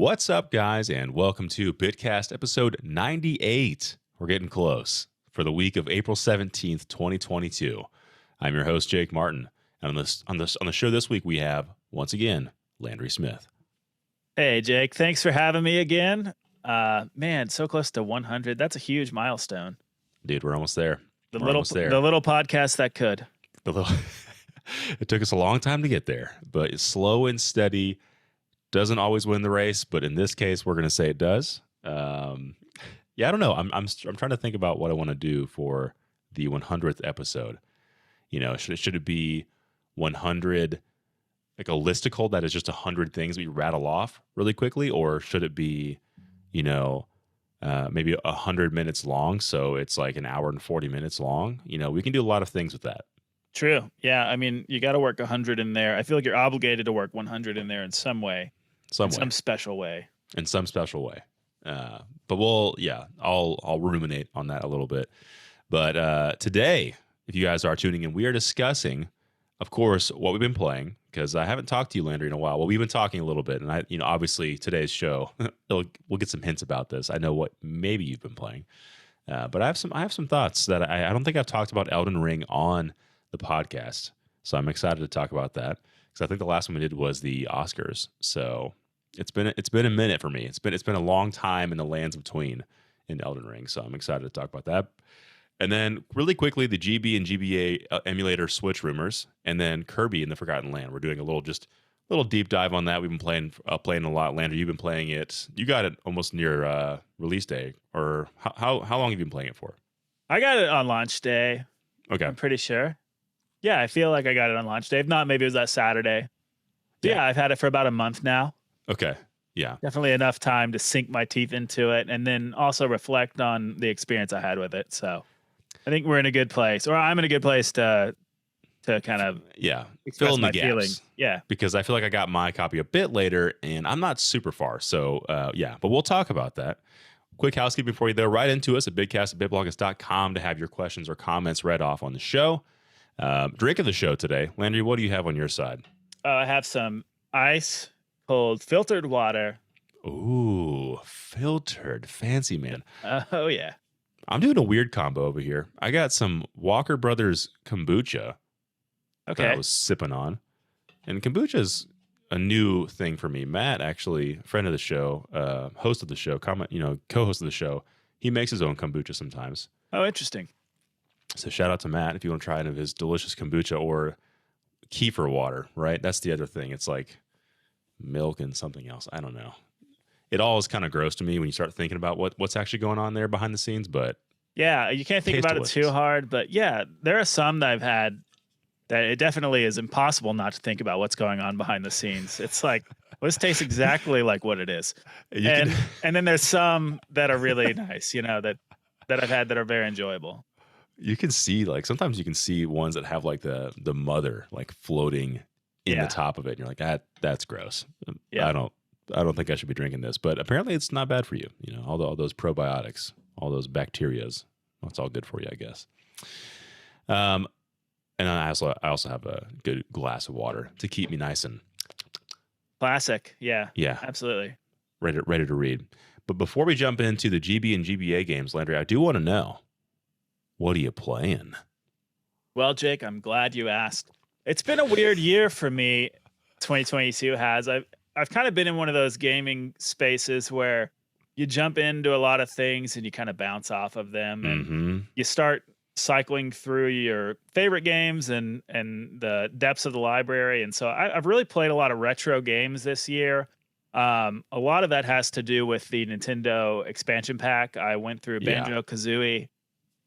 What's up, guys, and welcome to BitCast episode 98. We're getting close for the week of April 17th, 2022. I'm your host, Jake Martin, and on the show this week we have, once again, Landry Smith. Hey, Jake, thanks for having me again. Man, so close to 100. That's a huge milestone. Dude, we're almost there. The little podcast that could. It took us a long time to get there, but it's slow and steady. Doesn't always win the race, but in this case, we're going to say it does. I don't know. I'm trying to think about what I want to do for the 100th episode. You know, should it be 100, like a listicle that is just 100 things we rattle off really quickly, or should it be, maybe 100 minutes long, so it's like an hour and 40 minutes long? You know, we can do a lot of things with that. True. Yeah. I mean, you got to work 100 in there. I feel like you're obligated to work 100 in there in some way. Some special way. In some special way. But I'll ruminate on that a little bit. But today, if you guys are tuning in, we are discussing, of course, what we've been playing, because I haven't talked to you, Landry, in a while. Well, we've been talking a little bit, and obviously today's show, we'll get some hints about this. I know what maybe you've been playing, but I have some thoughts that I don't think I've talked about Elden Ring on the podcast, so I'm excited to talk about that, because I think the last one we did was the Oscars. So it's been a minute for me. It's been a long time in the lands between in Elden Ring. So I'm excited to talk about that. And then really quickly, the GB and GBA emulator switch rumors, and then Kirby in the Forgotten Land. We're doing a little deep dive on that. We've been playing a lot. Landry, you've been playing it. You got it almost near release day, or how long have you been playing it for? I got it on launch day. Okay, I'm pretty sure. Yeah, I feel like I got it on launch day. If not, maybe it was that Saturday. Yeah, I've had it for about a month now. Okay. Yeah. Definitely enough time to sink my teeth into it and then also reflect on the experience I had with it. So I think we're in a good place, or I'm in a good place to kind of fill in the gaps. Feelings. Yeah. Because I feel like I got my copy a bit later and I'm not super far. So but we'll talk about that. Quick housekeeping for you though. Right into us at BitCast@BitBloggers.com to have your questions or comments read off on the show. Drink of the show today. Landry, what do you have on your side? I have some ice cold filtered water. Ooh, filtered. Fancy, man. Oh, yeah. I'm doing a weird combo over here. I got some Walker Brothers kombucha that I was sipping on. And kombucha's a new thing for me. Matt, actually, friend of the show, host of the show, co-host of the show, he makes his own kombucha sometimes. Oh, interesting. So shout out to Matt if you want to try any of his delicious kombucha or kefir water, right? That's the other thing. It's like milk and something else. I don't know. It all is kind of gross to me when you start thinking about what's actually going on there behind the scenes, but yeah, you can't think about it too hard. But yeah, there are some that I've had that it definitely is impossible not to think about what's going on behind the scenes. It's like, well, this tastes exactly like what it is. And then there's some that are really nice, that I've had that are very enjoyable. You can see, like, sometimes you can see ones that have like the mother like floating in the top of it. And you're like, that's gross. Yeah. I don't think I should be drinking this, but apparently it's not bad for you. All those probiotics, all those bacterias, it's all good for you, I guess. And then I also have a good glass of water to keep me nice and classic. Yeah, absolutely. Ready to read. But before we jump into the GB and GBA games, Landry, I do want to know, what are you playing? Well, Jake, I'm glad you asked. It's been a weird year for me. 2022 has. I've kind of been in one of those gaming spaces where you jump into a lot of things and you kind of bounce off of them, and you start cycling through your favorite games and the depths of the library. And so I've really played a lot of retro games this year. A lot of that has to do with the Nintendo expansion pack. I went through Banjo-Kazooie,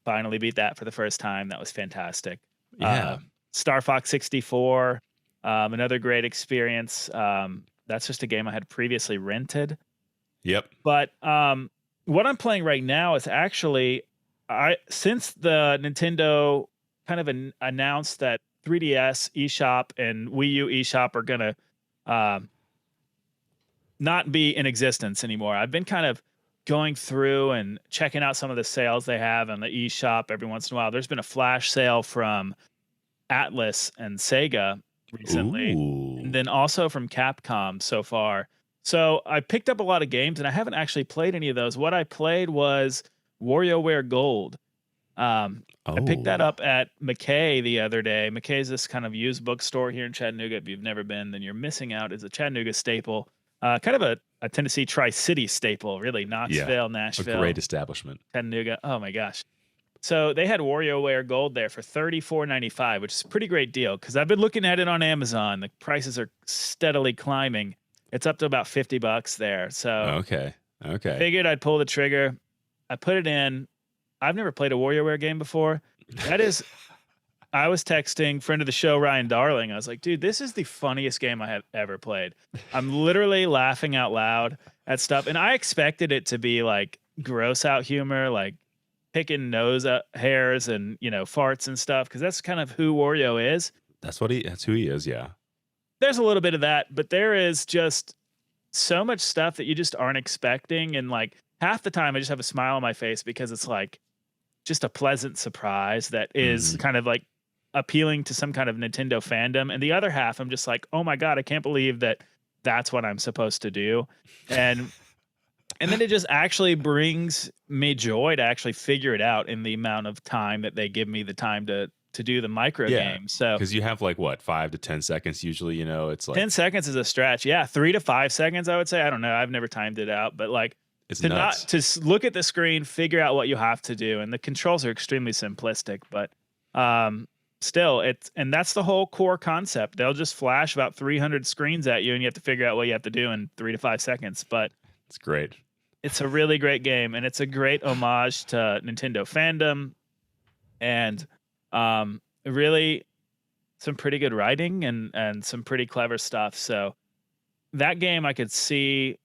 finally beat that for the first time. That was fantastic. Yeah. Star Fox 64, another great experience. That's just a game I had previously rented. Yep. But what I'm playing right now is actually, since the Nintendo kind of announced that 3DS eShop and Wii U eShop are going to not be in existence anymore, I've been kind of going through and checking out some of the sales they have on the eShop every once in a while. There's been a flash sale from Atlas and Sega recently, and then also from Capcom so far. So I picked up a lot of games, and I haven't actually played any of those. What I played was WarioWare Gold. I picked that Oh, up at McKay the other day. McKay's this kind of used bookstore here in Chattanooga. If you've never been, then you're missing out. It's a Chattanooga staple, kind of a Tennessee Tri-City staple, really. yeah. Knoxville, A great Nashville, establishment. Chattanooga. Oh my gosh. So they had WarioWare Gold there for $34.95, which is a pretty great deal because I've been looking at it on Amazon. The prices are steadily climbing. It's up to about $50 there. So Okay. Okay. figured I'd pull the trigger. I put it in. I've never played a WarioWare game before. That is, I was texting friend of the show, Ryan Darling. I was like, dude, this is the funniest game I have ever played. I'm literally laughing out loud at stuff. And I expected it to be like gross out humor, like picking nose hairs and, farts and stuff. Cause that's kind of who Wario is. That's who he is. Yeah. There's a little bit of that, but there is just so much stuff that you just aren't expecting. And like half the time I just have a smile on my face because it's like just a pleasant surprise that is Mhm. kind of like appealing to some kind of Nintendo fandom. And the other half, I'm just like, oh my God, I can't believe that that's what I'm supposed to do. And then it just actually brings me joy to actually figure it out in the amount of time that they give me the time to do the micro Yeah. game. So Because you have like what, 5 to 10 seconds usually. It's like 10 seconds is a stretch. Yeah, 3 to 5 seconds, I would say. I don't know. I've never timed it out, but like it's to nuts. look at the screen, figure out what you have to do, and the controls are extremely simplistic, but still, and that's the whole core concept. They'll just flash about 300 screens at you, and you have to figure out what you have to do in 3 to 5 seconds. But It's great. it's a really great game, and it's a great homage to Nintendo fandom, and really some pretty good writing and some pretty clever stuff. So that game I could see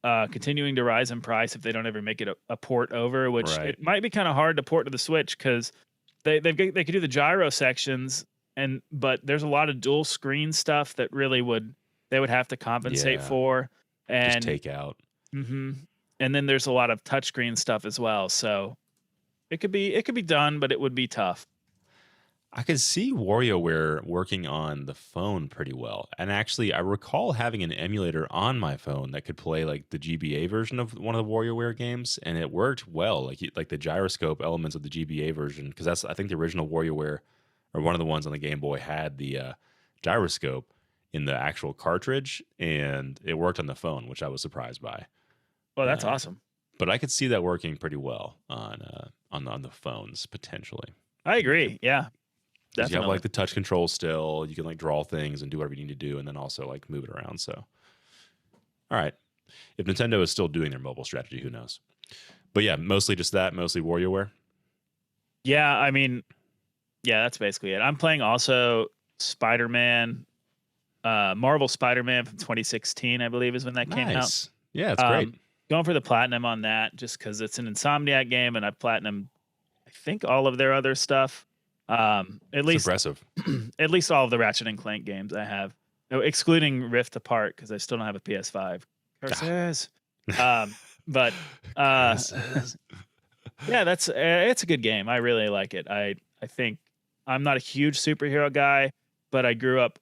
continuing to rise in price if they don't ever make it a port over, which Right. it might be kind of hard to port to the Switch because they could do the gyro sections but there's a lot of dual screen stuff that really they would have to compensate Yeah. for, Just and take out. and then there's a lot of touchscreen stuff as well. So it could be done, but it would be tough. I could see WarioWare working on the phone pretty well. And actually, I recall having an emulator on my phone that could play like the GBA version of one of the WarioWare games, and it worked well. Like the gyroscope elements of the GBA version, because that's I think the original WarioWare or one of the ones on the Game Boy had the gyroscope in the actual cartridge, and it worked on the phone, which I was surprised by. Well, that's Uh, awesome. but I could see that working pretty well on the phones potentially. I agree. Yeah, 'Cause you have definitely. like the touch control still. You can like draw things and do whatever you need to do, and then also like move it around. So, all right, if Nintendo is still doing their mobile strategy, who knows? But yeah, mostly just that, mostly WarioWare. Yeah, I mean, yeah, that's basically it. I'm playing also Spider-Man, Marvel Spider-Man from 2016, I believe is when that came out. Nice. Yeah, it's great. Going for the platinum on that just because it's an Insomniac game and I platinum, I think, all of their other stuff. At It's least impressive. at least all of the Ratchet and Clank games I have, excluding Rift Apart because I still don't have a PS5. Curses. But yeah, that's it's a good game. I really like it. I think I'm not a huge superhero guy, but I grew up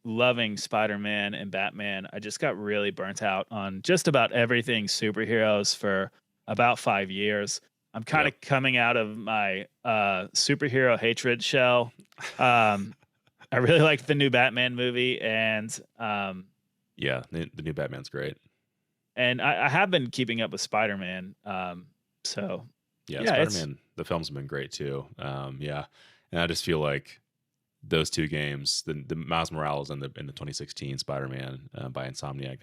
loving Spider-Man and Batman. I just got really burnt out on just about everything superheroes for about 5 years. I'm kind of coming out of my superhero hatred shell. I really liked the new Batman movie, and Yeah, the new Batman's great. I have been keeping up with Spider-Man. So Yeah, Yeah, it's- Spider-Man, the films have been great too. Yeah, and I just feel like those two games, the Miles Morales and the 2016 Spider-Man by Insomniac,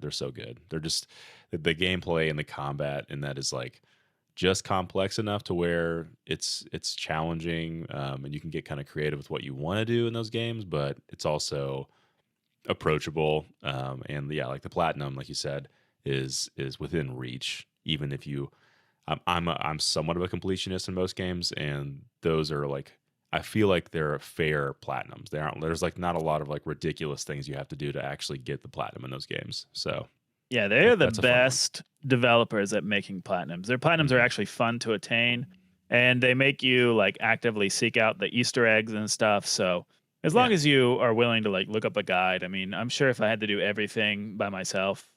they're so good. They're just the gameplay and the combat, and that is like just complex enough to where it's challenging, and you can get kind of creative with what you want to do in those games, but it's also approachable. And yeah, like the platinum, like you said, is within reach, even if you. I'm somewhat of a completionist in most games, and those are like I feel like they're fair platinums. There's like not a lot of like ridiculous things you have to do to actually get the platinum in those games. So yeah, they're the That's a fun one. best developers at making platinums. Their platinums are Mhm. actually fun to attain, and they make you like actively seek out the Easter eggs and stuff. So as long Yeah. as you are willing to like look up a guide, I mean, I'm sure if I had to do everything by myself,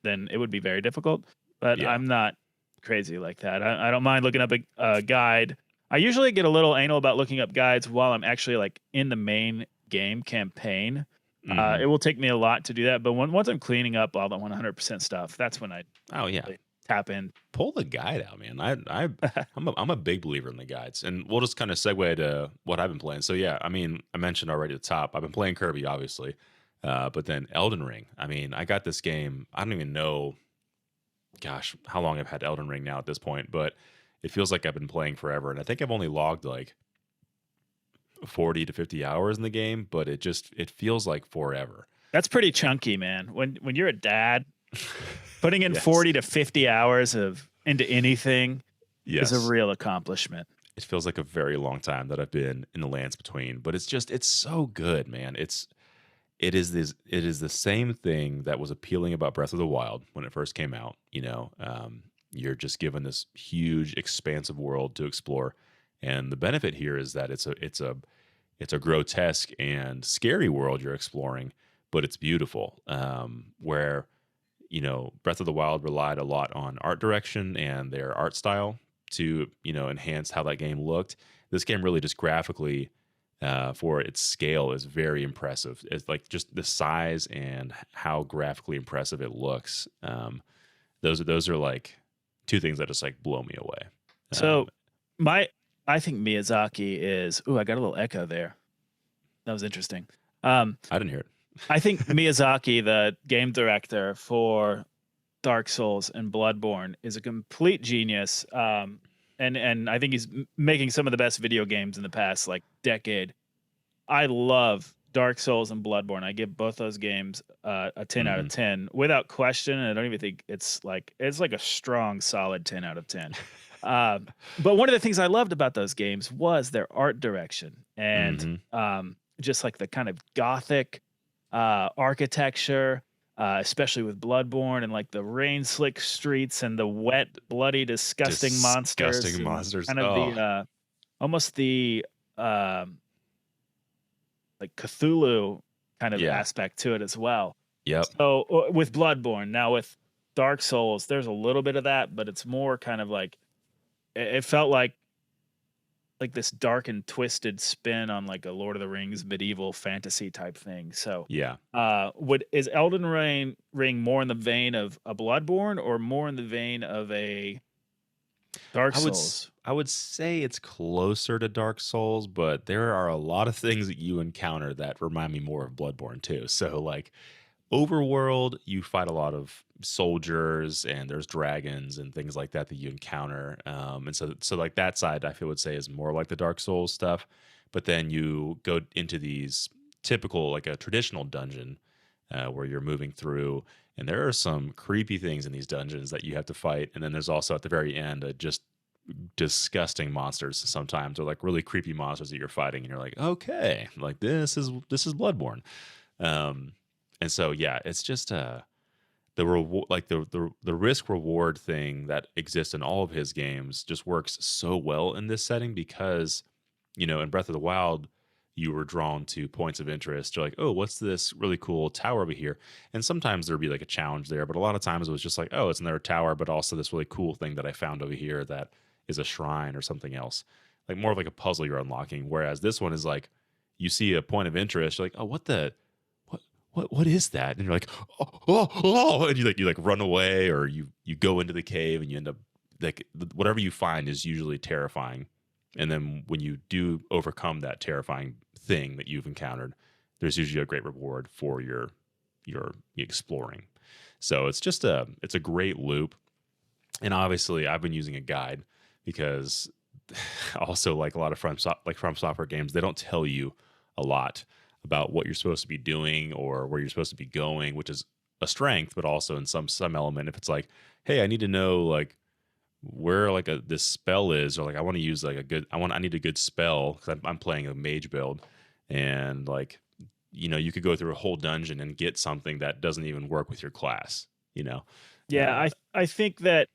then it would be very difficult. But Yeah. I'm not crazy like that. I don't mind looking up a guide. I usually get a little anal about looking up guides while I'm actually like in the main game campaign. Hmm. It will take me a lot to do that, but once I'm cleaning up all the 100% stuff, that's when I Oh yeah. really tap in. Pull the guide out, man. I'm a big believer in the guides, and we'll just kind of segue to what I've been playing. So yeah, I mean, I mentioned already at the top, I've been playing Kirby, obviously, but then Elden Ring. I mean, I got this game. I don't even know, gosh, how long I've had Elden Ring now at this point, but it feels like I've been playing forever, and I think I've only logged like 40 to 50 hours in the game, but it feels like forever. That's pretty chunky, man. When you're a dad, putting in Yes. 40 to 50 hours of into anything is a Yes. real accomplishment. It feels like a very long time that I've been in the lands between, but it's so good, man. It is the same thing that was appealing about Breath of the Wild when it first came out. You're just given this huge, expansive world to explore, and the benefit here is that it's a grotesque and scary world you're exploring, but it's beautiful. Where Breath of the Wild relied a lot on art direction and their art style to enhance how that game looked. This game really just graphically, for its scale, is very impressive. It's like just the size and how graphically impressive it looks. Those are like two things that just like blow me away. So my I think Miyazaki is. Ooh, I got a little echo there. That was interesting. I didn't hear it. I think Miyazaki, the game director for Dark Souls and Bloodborne, is a complete genius. And I think he's making some of the best video games in the past like decade. I love Dark Souls and Bloodborne. I give both those games a 10 out of Mhm. 10 without question. And I don't even think it's like a strong, solid 10 out of 10. But one of the things I loved about those games was their art direction and Mhm. just like the kind of gothic architecture, especially with Bloodborne and like the rain slick streets and the wet, bloody, disgusting monsters, Disgusting and monsters. kind of Oh, the almost the like Cthulhu kind of yeah. aspect to it as well. Yep. So with Bloodborne, now with Dark Souls, there's a little bit of that, but it's more kind of like it felt like this dark and twisted spin on like a Lord of the Rings medieval fantasy type thing. So Yeah. is Elden Ring more in the vein of a Bloodborne or more in the vein of a Dark Souls? I would say it's closer to Dark Souls, but there are a lot of things that you encounter that remind me more of Bloodborne too. So like overworld, you fight a lot of soldiers and there's dragons and things like that that you encounter. And so like that side I would say is more like the Dark Souls stuff. But then you go into these typical like a traditional dungeon where you're moving through, and there are some creepy things in these dungeons that you have to fight. And then there's also at the very end just disgusting monsters sometimes, or like really creepy monsters that you're fighting, and you're like, okay, like this is Bloodborne. Um, and so yeah, it's just the reward, like the risk reward thing that exists in all of his games just works so well in this setting because in Breath of the Wild you were drawn to points of interest. You're like, oh, what's this really cool tower over here? And sometimes there'd be like a challenge there, but a lot of times it was just like, oh, it's another tower, but also this really cool thing that I found over here that is a shrine or something else, like more of like a puzzle you're unlocking. Whereas this one is like, you see a point of interest, you're like, oh, what is that? And you're like, oh, and you like run away, or you go into the cave and you end up like whatever you find is usually terrifying. And then when you do overcome that terrifying thing that you've encountered, there's usually a great reward for your exploring. So it's a great loop. And obviously I've been using a guide because also like a lot of from software games, they don't tell you a lot about what you're supposed to be doing or where you're supposed to be going, which is a strength, but also in some element, if it's like, hey, I need to know like where like this spell is, or like I want to use like I need a good spell because I'm playing a mage build, and like you could go through a whole dungeon and get something that doesn't even work with your class. Yeah, Uh, I think that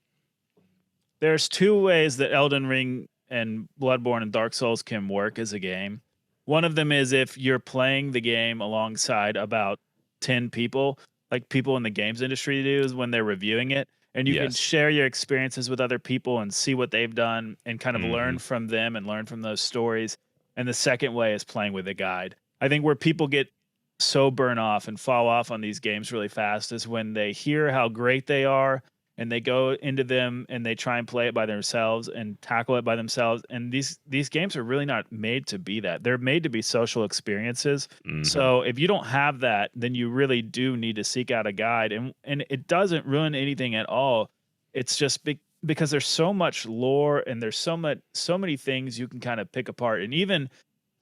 there's two ways that Elden Ring and Bloodborne and Dark Souls can work as a game. One of them is if you're playing the game alongside about 10 people, like people in the games industry do is when they're reviewing it, and you can Yes. share your experiences with other people and see what they've done and kind of learn Hmm. from them and learn from those stories. And the second way is playing with a guide. I think where people get so burn off and fall off on these games really fast is when they hear how great they are and they go into them and they try and play it by themselves and tackle it by themselves. And these games are really not made to be that. They're made to be social experiences. Hmm. So if you don't have that, then you really do need to seek out a guide. And it doesn't ruin anything at all. It's just because there's so much lore and there's so many things you can kind of pick apart. And even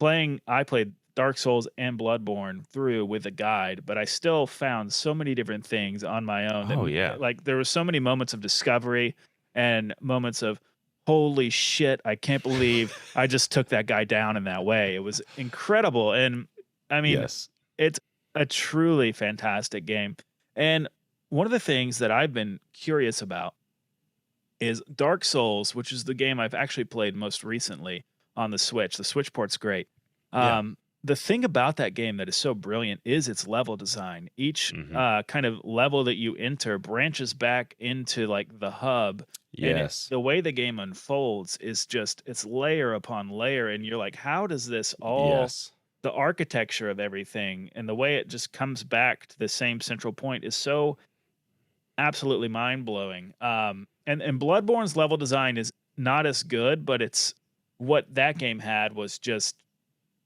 I played Dark Souls and Bloodborne through with a guide, but I still found so many different things on my own that Oh yeah. like there were so many moments of discovery and moments of holy shit, I can't believe I just took that guy down in that way. It was incredible. And I mean, Yes. it's a truly fantastic game. And one of the things that I've been curious about is Dark Souls, which is the game I've actually played most recently on the Switch. The Switch port's great. Yeah. The thing about that game that is so brilliant is its level design. Each Hmm. kind of level that you enter branches back into like the hub, and Yes. the way the game unfolds is just it's layer upon layer, and you're like, how does this all? Yes. The architecture of everything and the way it just comes back to the same central point is so absolutely mind blowing. And Bloodborne's level design is not as good, but it's what that game had was just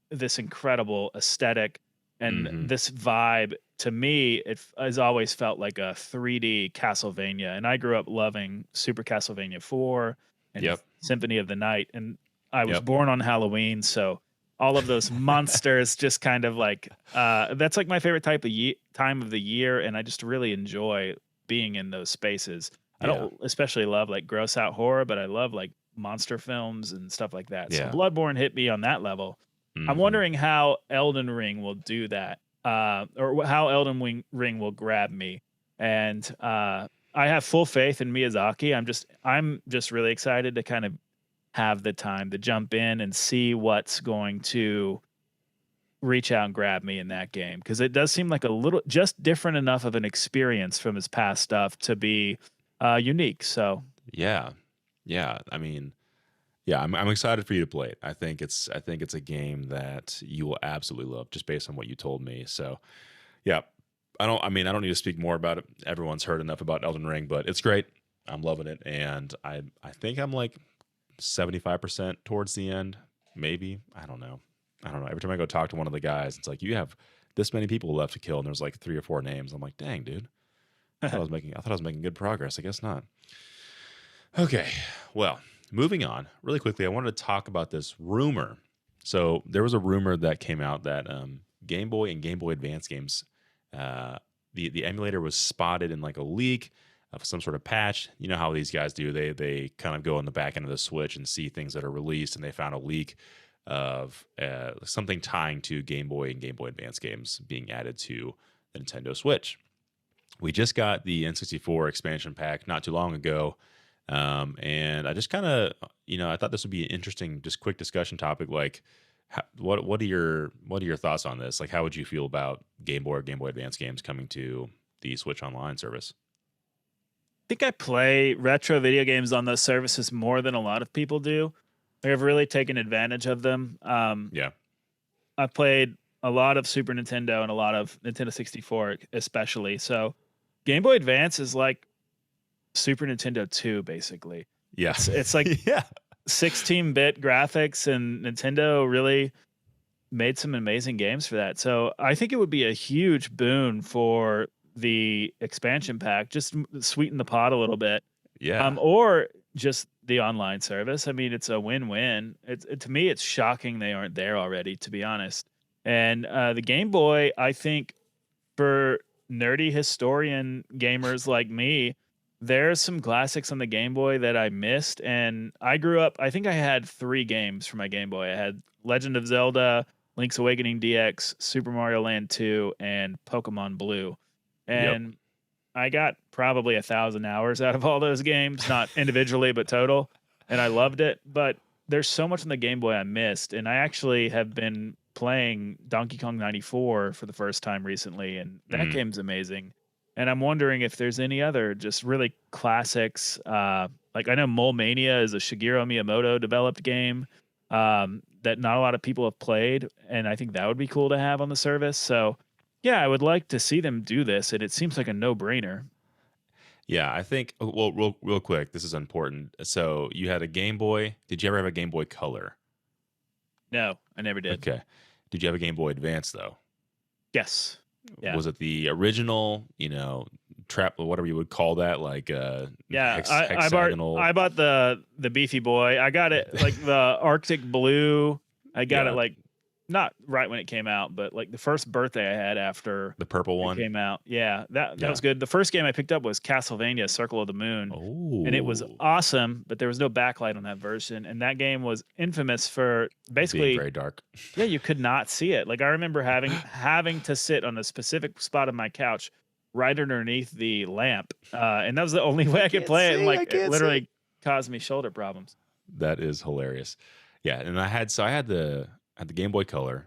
this incredible aesthetic and Hmm. this vibe. To me, it has always felt like a 3D Castlevania, and I grew up loving Super Castlevania 4 and Yep. Symphony of the Night, and I was Yep. born on Halloween, so all of those monsters just kind of like that's like my favorite time of the year, and I just really enjoy being in those spaces. I Yeah. don't especially love like gross out horror, but I love like monster films and stuff like that. So Yeah. Bloodborne hit me on that level. I'm Hmm. wondering how Elden Ring will do that, or how Ring will grab me. And I have full faith in Miyazaki. I'm just really excited to kind of have the time to jump in and see what's going to reach out and grab me in that game because it does seem like a little just different enough of an experience from his past stuff to be unique. So Yeah. Yeah. I mean, yeah, I'm excited for you to play it. I think it's a game that you will absolutely love just based on what you told me. So yeah. I don't need to speak more about it. Everyone's heard enough about Elden Ring, but it's great. I'm loving it. And I think I'm like 75% towards the end. Maybe. I don't know. Every time I go talk to one of the guys, it's like you have this many people left to kill, and there's like 3 or 4 names. I'm like, dang, dude. I thought I was making good progress. I guess not. Okay. Well, moving on really quickly, I wanted to talk about this rumor. So there was a rumor that came out that Game Boy and Game Boy Advance games, uh, the emulator was spotted in like a leak of some sort of patch. You know how these guys do? They kind of go in the back end of the Switch and see things that are released, and they found a leak of something tying to Game Boy and Game Boy Advance games being added to the Nintendo Switch. We just got the N64 expansion pack not too long ago. And I just kind of, I thought this would be an interesting, just quick discussion topic. Like, what are your thoughts on this? Like, how would you feel about Game Boy or Game Boy Advance games coming to the Switch Online service? I think I play retro video games on those services more than a lot of people do. Like, I've really taken advantage of them. Yeah. I played a lot of Super Nintendo and a lot of Nintendo 64, especially. So Game Boy Advance is like Super Nintendo 2, basically. Yeah. It's like Yeah. 16-bit graphics, and Nintendo really made some amazing games for that. So I think it would be a huge boon for the expansion pack, just sweeten the pot a little bit, Yeah. or just the online service. I mean, it's a win-win. To me, it's shocking they aren't there already, to be honest. And the Game Boy, I think, for nerdy historian gamers like me, there's some classics on the Game Boy that I missed. And I grew up, I think I had 3 games for my Game Boy. I had Legend of Zelda, Link's Awakening DX, Super Mario Land 2, and Pokemon Blue. Yep. And I got probably 1,000 hours out of all those games, not individually, but total. And I loved it. But there's so much on the Game Boy I missed. And I actually have been playing Donkey Kong 94 for the first time recently. And that Mhm. game's amazing. And I'm wondering if there's any other just really classics. Like I know Mole Mania is a Shigeru Miyamoto developed game that not a lot of people have played, and I think that would be cool to have on the service. So, yeah, I would like to see them do this, and it seems like a no-brainer. Yeah, I think. Well, real quick, this is important. So you had a Game Boy. Did you ever have a Game Boy Color? No, I never did. Okay. Did you have a Game Boy Advance though? Yes. Yeah. Was it the original? Trap, whatever you would call that, like Yeah, hexagonal. I bought the beefy boy. I got it like the Arctic blue. I got it Yeah, like not right when it came out, but like the first birthday I had after the purple it one. came out. Yeah, that Yeah. was good. The first game I picked up was Castlevania Circle of the Moon, Oh, and it was awesome, but there was no backlight on that version, and that game was infamous for being basically very dark. yeah, you could not see it. Like I remember having to sit on a specific spot of my couch right underneath the lamp. And that was the only way I could play it. And like it literally caused me shoulder problems. That is hilarious. Yeah, and I had the Game Boy Color,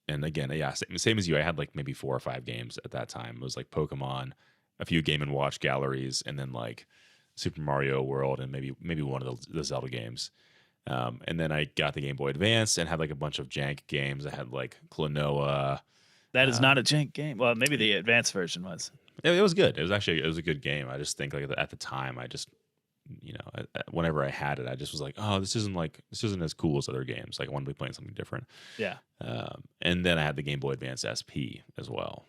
and again, yeah, same as you. I had like maybe 4 or 5 games at that time. It was like Pokemon, a few Game and Watch galleries, and then like Super Mario World, and maybe one of the Zelda games. And then I got the Game Boy Advance and had like a bunch of jank games. I had like Klonoa. That is not a jank game. Well, maybe the advanced version was. It was good. It was a good game. I just think like at the time, I just whenever I had it, I just was like, oh, this isn't as cool as other games. Like I want to be playing something different. Yeah. And then I had the Game Boy Advance SP as well.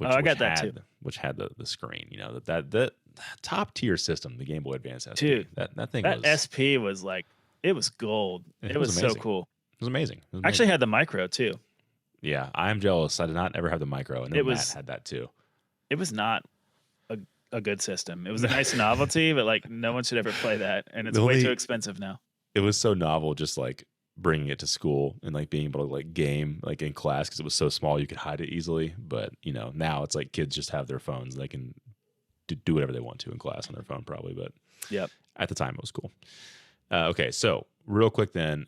I got that too. Which had the screen. That top tier system, the Game Boy Advance SP. Dude, that thing that was SP was like it was gold. It was so amazing. cool. It was amazing. I actually had the micro too. Yeah, I'm jealous. I did not ever have the micro, and Matt had that too. It was not a good system. It was a nice novelty, but like no one should ever play that, and it's way too expensive now. It was so novel, just like bringing it to school and like being able to like game like in class because it was so small you could hide it easily. But now it's like kids just have their phones; they can do whatever they want to in class on their phone, probably. But yep, at the time it was cool. Okay, so real quick then.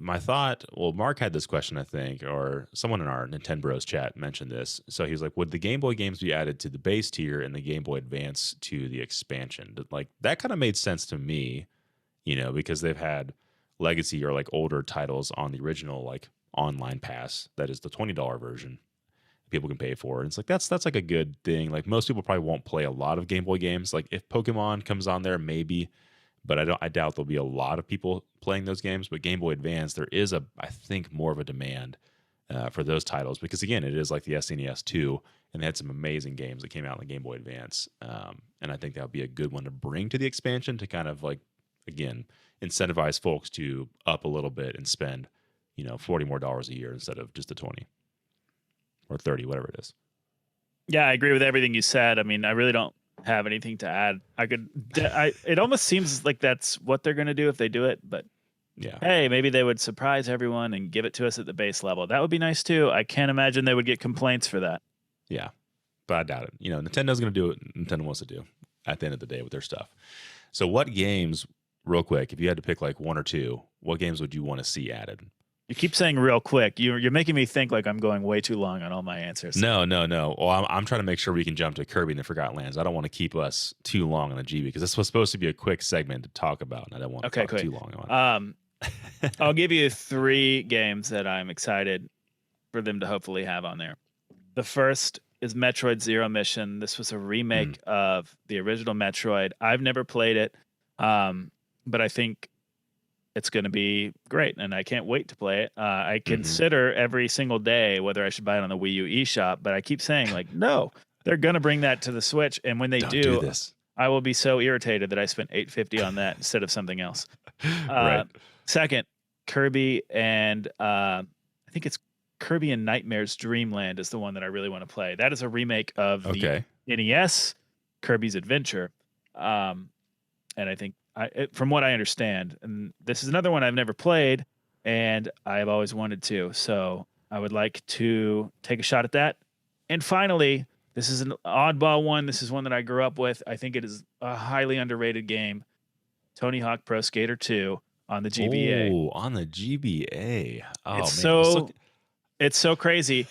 My thought, well, Mark had this question, I think, or someone in our Nintendo Bros chat mentioned this. So he was like, would the Game Boy games be added to the base tier and the Game Boy Advance to the expansion? Like, that kind of made sense to me, because they've had legacy or like older titles on the original, like online pass. That is the $20 version people can pay for. And it's like, that's like a good thing. Like, most people probably won't play a lot of Game Boy games. Like, if Pokemon comes on there, maybe. But I doubt there'll be a lot of people playing those games. But Game Boy Advance, there is I think more of a demand for those titles because again, it is like the SNES 2, and they had some amazing games that came out in the Game Boy Advance. And I think that would be a good one to bring to the expansion to kind of like again incentivize folks to up a little bit and spend $40 more a year instead of just the 20 or 30, whatever it is. Yeah, I agree with everything you said. I mean, I really don't have anything to add. It almost seems like that's what they're going to do if they do it, but yeah, hey, maybe they would surprise everyone and give it to us at the base level. That would be nice too. I can't imagine they would get complaints for that. Yeah, but I doubt it. Nintendo's going to do what Nintendo wants to do at the end of the day with their stuff. So what games, real quick, if you had to pick like one or two, what games would you want to see added? You keep saying real quick. You're making me think like I'm going way too long on all my answers. No. Well, I'm trying to make sure we can jump to Kirby and the Forgotten Lands. I don't want to keep us too long on the GB because this was supposed to be a quick segment to talk about, and I don't want to talk too long on it. I'll give you 3 games that I'm excited for them to hopefully have on there. The first is Metroid Zero Mission. This was a remake of the original Metroid. I've never played it, but I think it's going to be great, and I can't wait to play it. I consider every single day whether I should buy it on the Wii U eShop, but I keep saying, like, no, they're going to bring that to the Switch, and when they do this, I will be so irritated that I spent $8.50 on that instead of something else. Right. Second, Kirby and I think it's Kirby and Nightmares Dreamland is the one that I really want to play. That is a remake of the NES Kirby's Adventure, and I think from what I understand, and this is another one I've never played, and I've always wanted to. So I would like to take a shot at that. And finally, this is an oddball one. This is one that I grew up with. I think it is a highly underrated game. Tony Hawk Pro Skater 2 on the GBA. Oh, on the GBA. Oh, it's man. It's so crazy.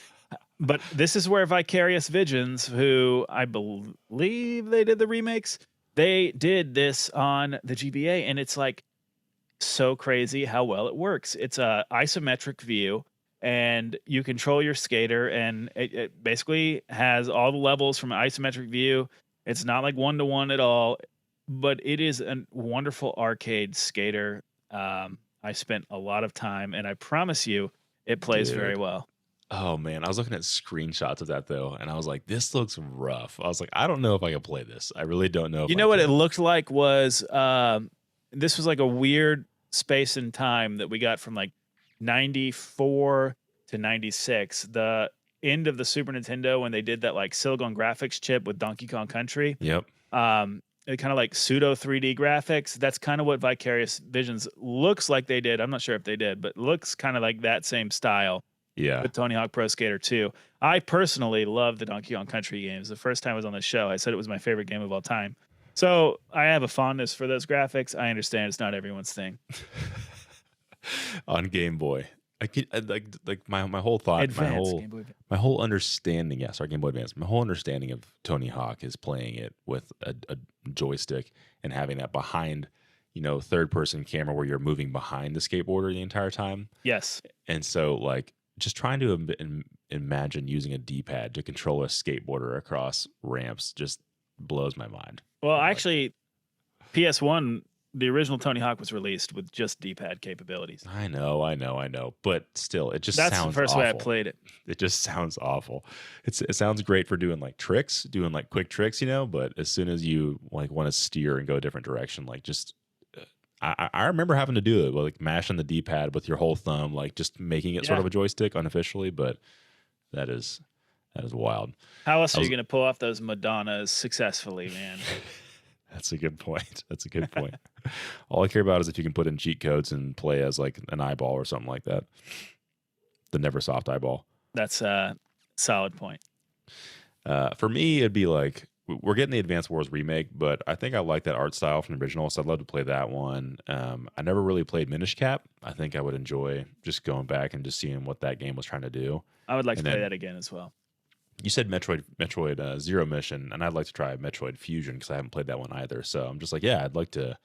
But this is where Vicarious Visions, who I believe they did the remakes, they did this on the GBA, and it's like so crazy how well it works. It's a isometric view, and you control your skater, and it basically has all the levels from an isometric view. It's not like one-to-one at all, but it is a wonderful arcade skater. I spent a lot of time, and I promise you, it plays very Dude. well. Oh man, I was looking at screenshots of that though, and I was like, this looks rough. I was like, I don't know if I can play this. I really don't know if You I know what it can. looked like was this was like a weird space and time that we got from like 94 to 96. The end of the Super Nintendo when they did that like Silicon graphics chip with Donkey Kong Country. Yep. It kind of like pseudo 3D graphics. That's kind of what Vicarious Visions looks like they did. I'm not sure if they did, but looks kind of like that same style. Yeah. With Tony Hawk Pro Skater 2. I personally love the Donkey Kong Country games. The first time I was on the show, I said it was my favorite game of all time. So I have a fondness for those graphics. I understand it's not everyone's thing. On Game Boy. Like my whole thought, Advance, Game Boy Advance. my whole understanding, yes, our Game Boy Advance. My whole understanding of Tony Hawk is playing it with a joystick and having that behind, third person camera where you're moving behind the skateboarder the entire time. Yes. And so like just trying to imagine using a D-pad to control a skateboarder across ramps just blows my mind. Well, Like, actually, PS1, the original Tony Hawk was released with just D-pad capabilities. I know, but still, it just That's sounds the first awful. way I played it. It just sounds awful. It sounds great for doing like tricks, doing like quick tricks, but as soon as you like want to steer and go a different direction, like just I remember having to do it, like mashing the D-pad with your whole thumb, like just making it sort of a joystick unofficially. But that is wild. How else are you going to pull off those Madonnas successfully, man? That's a good point. All I care about is if you can put in cheat codes and play as like an eyeball or something like that. The Neversoft eyeball. That's a solid point. For me, it'd be like we're getting the Advance Wars remake, but I think I like that art style from the original, so I'd love to play that one. I never really played Minish Cap. I think I would enjoy just going back and just seeing what that game was trying to do. I would like to play that again as well. You said Metroid Zero Mission, and I'd like to try Metroid Fusion because I haven't played that one either. So I'm just like, yeah, I'd like to,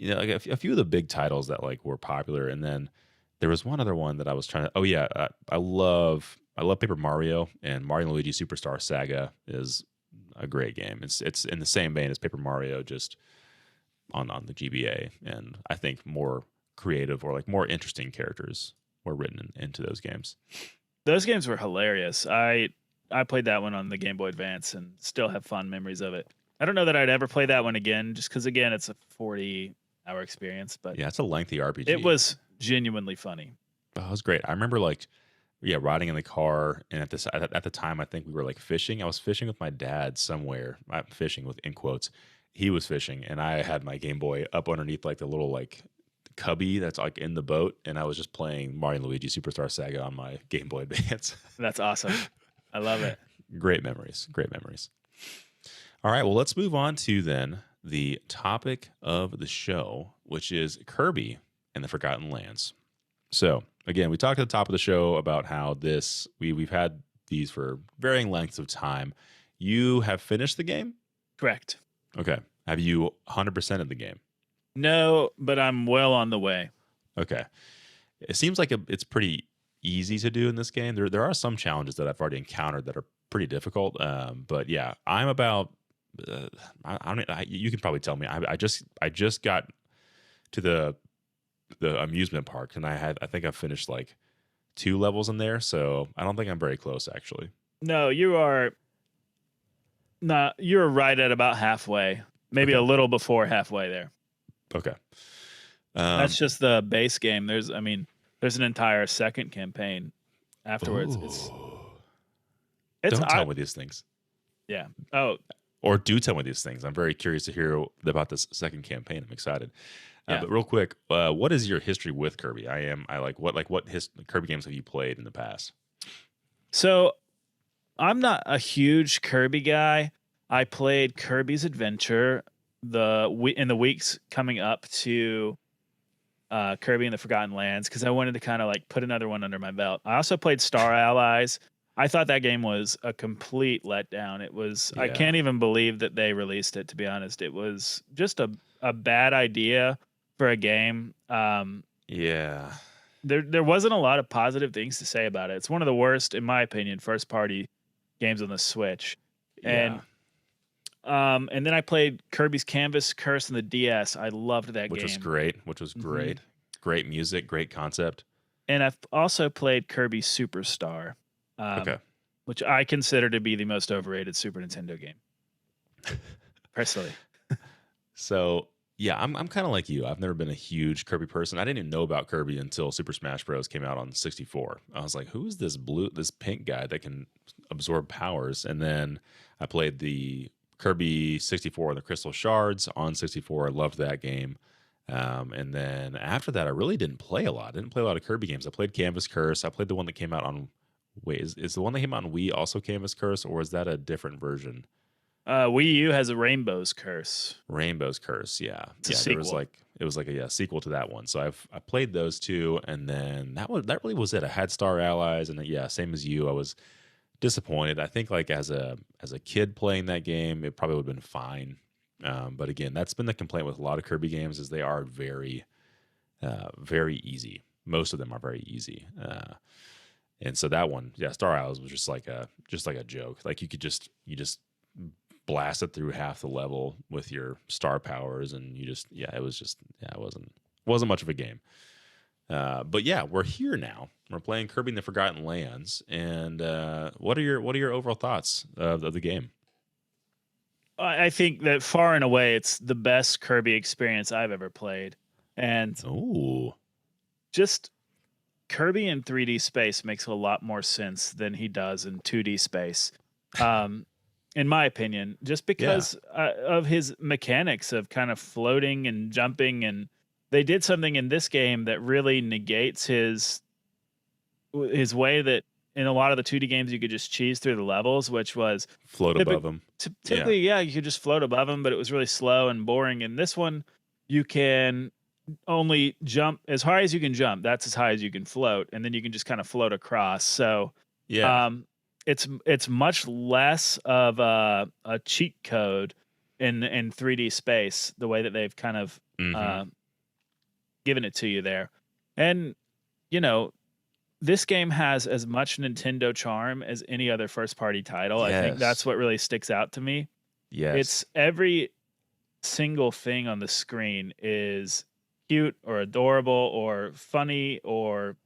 like a few of the big titles that like were popular, and then there was one other one that I was trying to. Oh yeah, I love Paper Mario, and Mario and Luigi Superstar Saga is a great game. It's in the same vein as Paper Mario, just on the GBA, and I think more creative or like more interesting characters were written into those games. Those games were hilarious. I played that one on the Game Boy Advance and still have fond memories of it. I don't know that I'd ever play that one again, just because again it's a 40-hour experience. But yeah, it's a lengthy RPG. It was genuinely funny. Oh, it was great. I remember riding in the car, and at the time I think we were like fishing. I was fishing with my dad somewhere. I'm fishing with in quotes. He was fishing, and I had my Game Boy up underneath like the little like cubby that's like in the boat, and I was just playing Mario and Luigi Superstar Saga on my Game Boy Advance. That's awesome. I love it. Great memories. All right, well, let's move on to then the topic of the show, which is Kirby and the Forgotten Lands. So again, we talked at the top of the show about how we've had these for varying lengths of time. You have finished the game? Correct. Okay. Have you 100%ed the game? No, but I'm well on the way. Okay. It seems like it's pretty easy to do in this game. There are some challenges that I've already encountered that are pretty difficult. But yeah, I'm about. You can probably tell me. I just got to the amusement park, and I think I've finished like 2 levels in there. So I don't think I'm very close, actually. No, you are not. You're right at about halfway, maybe a little before halfway there. Okay. That's just the base game. There's an entire second campaign afterwards. Don't tell me these things. Yeah. Oh. Or do tell me these things. I'm very curious to hear about this second campaign. I'm excited. Yeah. But real quick, what is your history with Kirby? What Kirby games have you played in the past? So, I'm not a huge Kirby guy. I played Kirby's Adventure in the weeks coming up to Kirby and the Forgotten Lands because I wanted to kind of like put another one under my belt. I also played Star Allies. I thought that game was a complete letdown. It was I Yeah. can't even believe that they released it, to be honest. It was just a bad idea for a game. Yeah. There wasn't a lot of positive things to say about it. It's one of the worst, in my opinion, first party games on the Switch. Yeah. And then I played Kirby's Canvas Curse on the DS. I loved that Which was game. great. Which was hmm great. Great music. Great concept. And I've also played Kirby Superstar, Okay. um, which I consider to be the most overrated Super Nintendo game, personally. So yeah, I'm kind of like you. I've never been a huge Kirby person. I didn't even know about Kirby until Super Smash Bros. Came out on 64. I was like, who is this pink guy that can absorb powers? And then I played the Kirby 64 and the Crystal Shards on 64. I loved that game. And then after that, I really didn't play a lot. I didn't play a lot of Kirby games. I played Canvas Curse. I played the one that came out on. Wait, is the one that came out on Wii also Canvas Curse, or is that a different version? Wii U has a Rainbow's Curse. Rainbow's Curse, yeah, It's a yeah. There was sequel. it was like a sequel to that one. So I played those two, and then that really was it. I had Star Allies, and yeah, same as you. I was disappointed. I think like as a kid playing that game, it probably would have been fine. But again, that's been the complaint with a lot of Kirby games is they are very easy. Most of them are very easy. And so that one, yeah, Star Allies was just like a joke. Like you just blast it through half the level with your star powers, and it wasn't much of a game. But yeah, we're here now. We're playing Kirby and the Forgotten Lands, and what are your overall thoughts of the game? I think that far and away, it's the best Kirby experience I've ever played. And Oh, just Kirby in 3D space makes a lot more sense than he does in 2D space. Um, in my opinion, just yeah, because of his mechanics of kind of floating and jumping, and they did something in this game that really negates his way that in a lot of the 2D games you could just cheese through the levels, which was float above typic- them. Yeah, typically, yeah, you could just float above them, but it was really slow and boring. In this one, you can only jump as high as you can jump. That's as high as you can float, and then you can just kind of float across. So yeah. um, it's much less of a cheat code in 3D space. The way that they've kind of hmm uh, given it to you there, and you know this game has as much Nintendo charm as any other first party title. I think that's Yes, what really sticks out to me. yes. It's every single thing on the screen is cute or adorable or funny or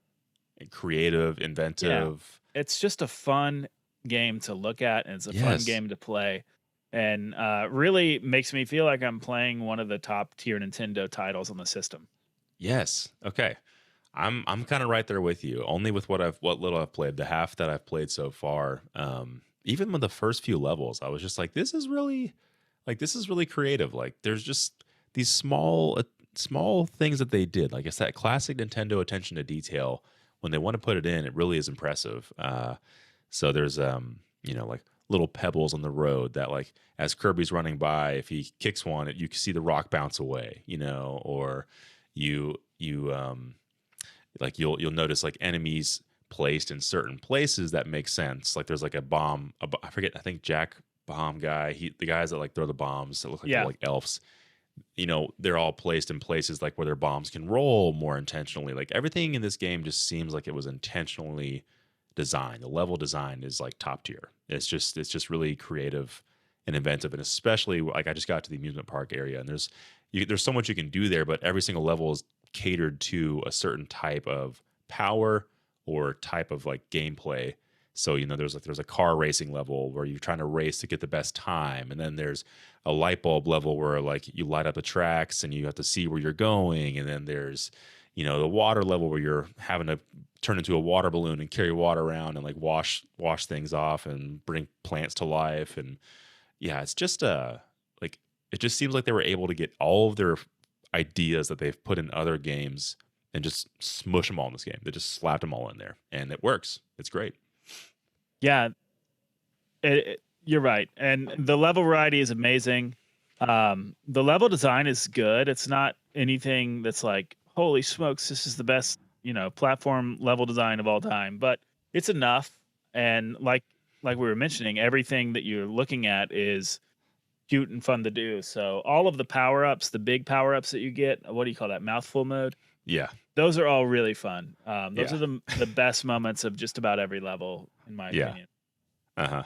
Creative, yeah, inventive. it's just a fun game to look at, and it's a fun Yes, game to play, and really makes me feel like I'm playing one of the top tier Nintendo titles on the system. yes. Okay. I'm kind of right there with you. Only with what little I've played, the half that I've played so far. Even with the first few levels, I was just like, this is really creative. Like there's just these small things that they did. Like it's that classic Nintendo attention to detail. When they want to put it in, it really is impressive. So there's like little pebbles on the road that like as Kirby's running by, if he kicks one, you can see the rock bounce away, or you like you'll notice like enemies placed in certain places that make sense. Like there's like a bomb. I forget. I think Jack Bomb guy. The guys that like throw the bombs that look like they're Yeah, like elves. They're all placed in places like where their bombs can roll more intentionally. Like everything in this game just seems like it was intentionally designed. The level design is like top tier. It's just really creative and inventive, and especially like I just got to the amusement park area, and there's so much you can do there, but every single level is catered to a certain type of power or type of like gameplay. So there's a car racing level where you're trying to race to get the best time, and then there's a light bulb level where like you light up the tracks and you have to see where you're going, and then there's the water level where you're having to turn into a water balloon and carry water around and like wash things off and bring plants to life. And yeah, it's just like it just seems like they were able to get all of their ideas that they've put in other games and just smush them all in this game. They just slapped them all in there, and it works. It's great. yeah, you're right, and the level variety is amazing. The level design is good. It's not anything that's like, holy smokes, this is the best, platform level design of all time, but it's enough. And like we were mentioning, everything that you're looking at is cute and fun to do. So all of the power ups, the big power ups that you get, what do you call that? Mouthful mode. Yeah. Those are all really fun. Those Yeah. are the best moments of just about every level, in my Yeah. opinion. Uh-huh.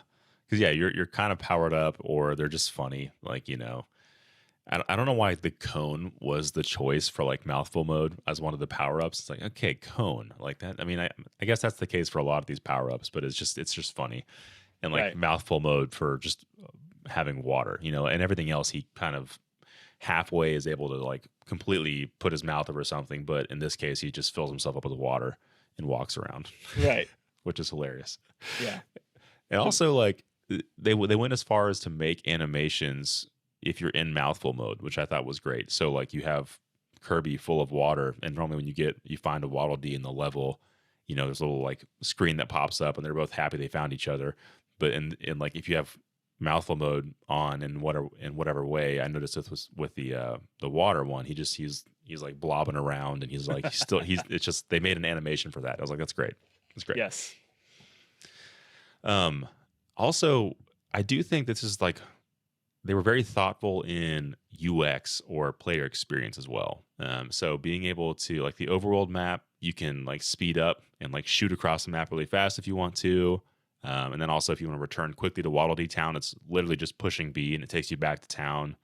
Because yeah, you're kind of powered up, or they're just funny. Like, I don't know why the cone was the choice for like mouthful mode as one of the power ups. It's like, okay, cone like that. I mean, I guess that's the case for a lot of these power ups, but it's just funny. And like Right. mouthful mode for just having water, and everything else he kind of halfway is able to like completely put his mouth over something, but in this case he just fills himself up with water and walks around, Right. which is hilarious. Yeah. And So also, like they went as far as to make animations if you're in mouthful mode, which I thought was great. So like you have Kirby full of water, and normally when you find a Waddle Dee in the level, there's a little like screen that pops up, and they're both happy they found each other. But in like if you have mouthful mode on in whatever way, I noticed this was with the water one. He's like blobbing around, and he's it's just they made an animation for that. I was like, that's great. That's great. yes. Also, I do think this is like they were very thoughtful in UX or player experience as well. So being able to like the overworld map, you can like speed up and like shoot across the map really fast if you want to. And then also if you want to return quickly to Waddle Dee Town, it's literally just pushing B and it takes you back to town.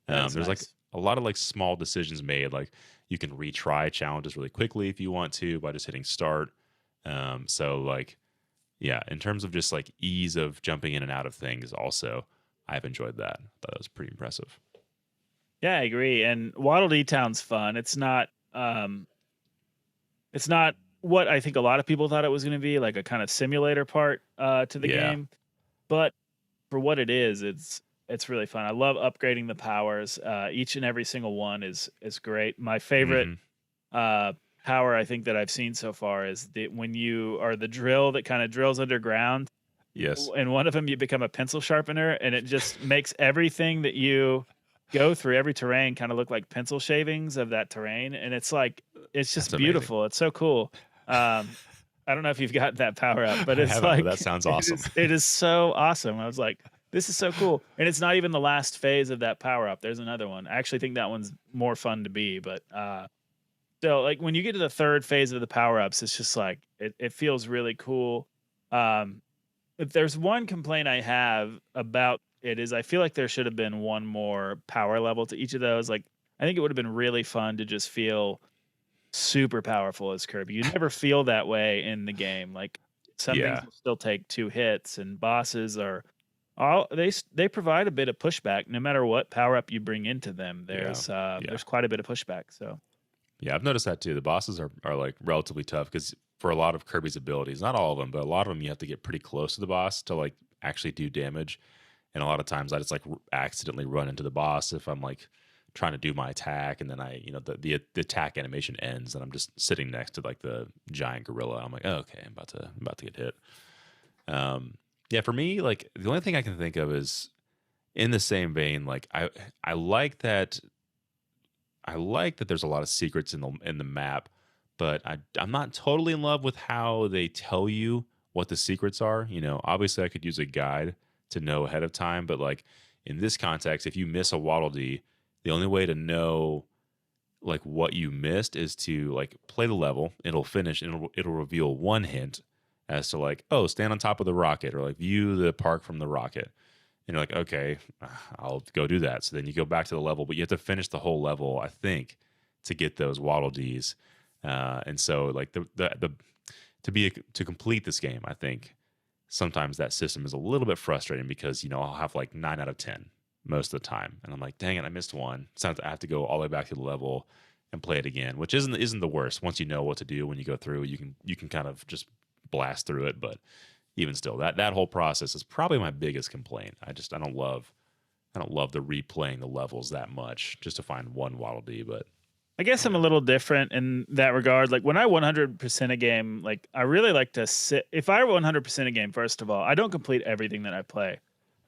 That's There's like nice. a lot of like small decisions made. Like you can retry challenges really quickly if you want to by just hitting start. So like, yeah, in terms of just like ease of jumping in and out of things, also, I've enjoyed that. I thought it was pretty impressive. Yeah, I agree. And Waddle Dee Town's fun. It's not what I think a lot of people thought it was going to be, like a kind of simulator part to the Yeah. game. But for what it is, it's really fun. I love upgrading the powers. Each and every single one is great. My favorite Hmm. power I think that I've seen so far is when you are the drill that kind of drills underground. Yes. In one of them, you become a pencil sharpener, and it just makes everything that you go through, every terrain, kind of look like pencil shavings of that terrain. And it's like it's That's just amazing. beautiful. It's so cool. I don't know if you've got that power up, but I it's haven't, but that like sounds awesome. it is so awesome. I was like, this is so cool. And it's not even the last phase of that power up. There's another one. I actually think that one's more fun to be, but so like when you get to the third phase of the power ups, it's just like it feels really cool. If there's one complaint I have about it is I feel like there should have been one more power level to each of those. Like I think it would have been really fun to just feel super powerful as Kirby. You never feel that way in the game. Like some things Yeah. will still take 2 hits, and bosses are all they provide a bit of pushback no matter what power up you bring into them. Yeah. Yeah. There's quite a bit of pushback. So Yeah. I've noticed that too. The bosses are like relatively tough because for a lot of Kirby's abilities, not all of them, but a lot of them, you have to get pretty close to the boss to like actually do damage. And a lot of times I just like accidentally run into the boss if I'm like trying to do my attack, and then the attack animation ends, and I'm just sitting next to like the giant gorilla. I'm like, oh, okay, I'm about to get hit. Yeah, for me, like the only thing I can think of is in the same vein. Like I like that there's a lot of secrets in the map, but I'm not totally in love with how they tell you what the secrets are. Obviously I could use a guide to know ahead of time, but like in this context, if you miss a Waddle Dee, the only way to know like what you missed is to like play the level. It'll finish and it'll reveal one hint as to like, oh, stand on top of the rocket, or like view the park from the rocket. And you're like, okay, I'll go do that. So then you go back to the level, but you have to finish the whole level, I think, to get those Waddle Dees. And so like to complete this game, I think sometimes that system is a little bit frustrating because I'll have like 9 out of 10 most of the time, and I'm like, dang it, I missed one. So I have to go all the way back to the level and play it again, which isn't the worst. Once you know what to do when you go through, you can kind of just blast through it. But even still, that whole process is probably my biggest complaint. I don't love the replaying the levels that much just to find one Waddle Dee. But I guess I'm a little different in that regard. Like when I 100% a game, like I really like to sit. If I 100% a game, first of all, I don't complete everything that I play.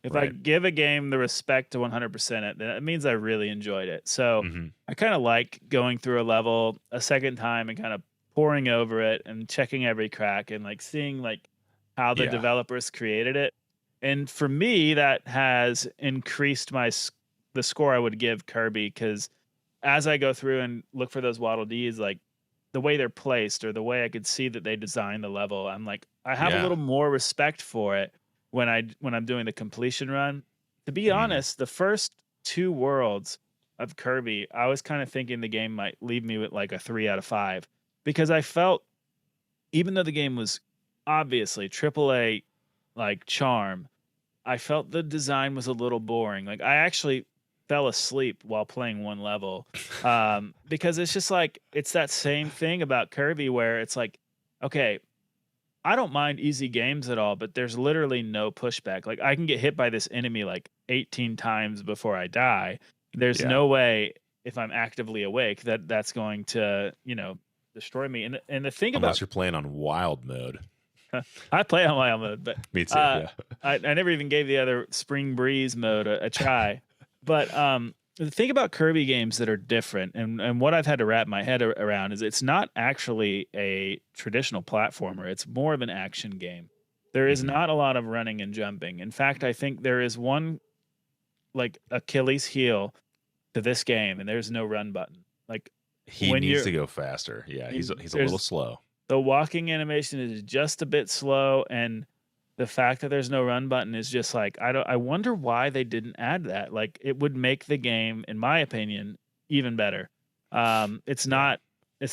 If I right. give a game the respect to 100% it, then it means I really enjoyed it. So Hmm. I kind of like going through a level a second time and kind of poring over it and checking every crack and like seeing like how the Yeah. developers created it. And for me, that has increased the score I would give Kirby, because as I go through and look for those Waddle Dees, like the way they're placed or the way I could see that they designed the level, I'm like, I have a Yeah. little more respect for it when I'm doing the completion run. To be Mhm. honest, the first two worlds of Kirby, I was kind of thinking the game might leave me with like a 3 out of 5, because I felt, even though the game was obviously AAA like charm, I felt the design was a little boring. Like I actually fell asleep while playing one level, because it's just like it's that same thing about Kirby where it's like, okay, I don't mind easy games at all, but there's literally no pushback. Like I can get hit by this enemy like 18 times before I die. There's Yeah. no way, if I'm actively awake, that that's going to, destroy me. And the thing about Unless you're playing on wild mode. I play on wild mode, but Me too. uh, Yeah. I never even gave the other Spring Breeze mode a try. But the thing about Kirby games that are different, and what I've had to wrap my head around, is it's not actually a traditional platformer. It's more of an action game. There is Mhm. not a lot of running and jumping. In fact, I think there is one like Achilles heel to this game, and there's no run button. Like He when needs you're to go faster. Yeah, he's a little there's slow. the walking animation is just a bit slow, and the fact that there's no run button is just like, I wonder why they didn't add that. Like it would make the game, in my opinion, even better. It's Yeah.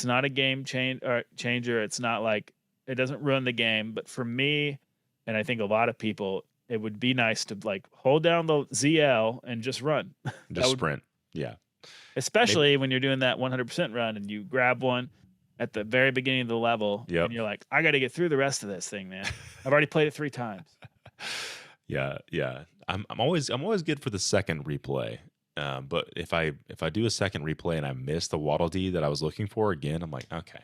not a game changer. It's not like it doesn't ruin the game, but for me, and I think a lot of people, it would be nice to like hold down the ZL and just run. That Just would, sprint. Yeah. Maybe. especially when you're doing that 100% run and you grab one at the very beginning of the level Yep. and you're like, I got to get through the rest of this thing, man. I've already played it 3 times. Yeah, yeah. I'm always good for the second replay. But if I do a second replay and I miss the Waddle Dee that I was looking for again, I'm like, okay.